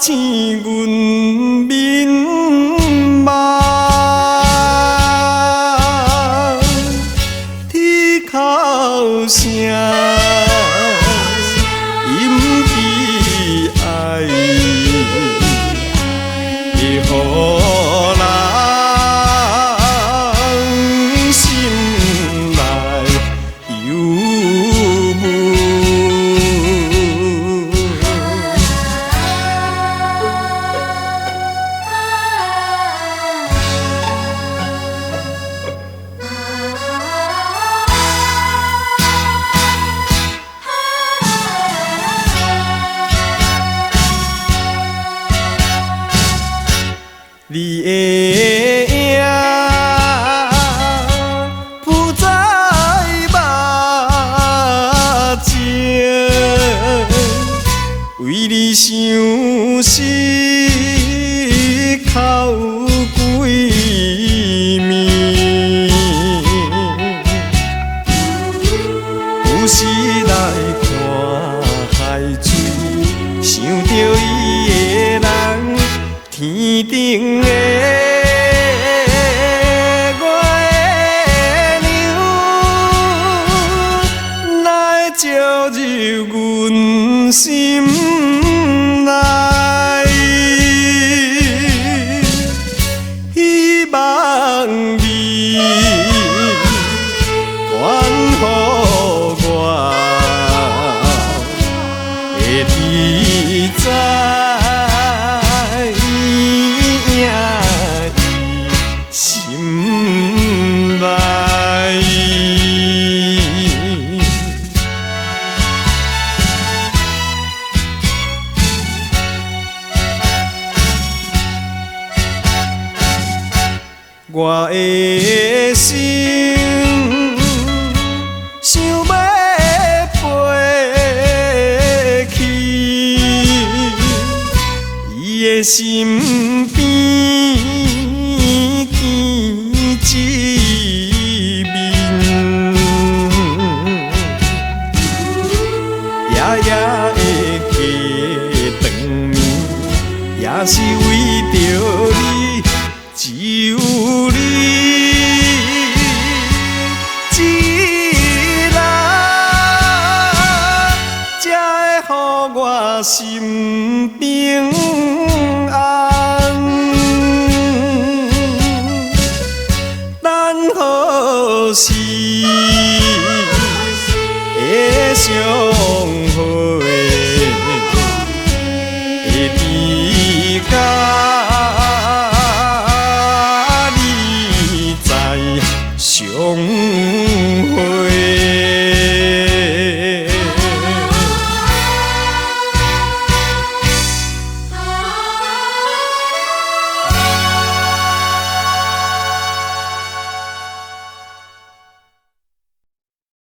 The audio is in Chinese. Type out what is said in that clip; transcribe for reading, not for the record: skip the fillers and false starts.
醒阮面目，铁口声隐悲哀，会予人心内忧闷。你的影浮在目前，为你伤心哭几暝，有时来看海水，想着伊的人。天顶的我的娘，来照入阮心内，希望你传予我的天知。心内，我的心想要飞去伊的身边。一面，夜夜的过长眠，也是为着你，只有你一人，才会予我心平安。何时会相？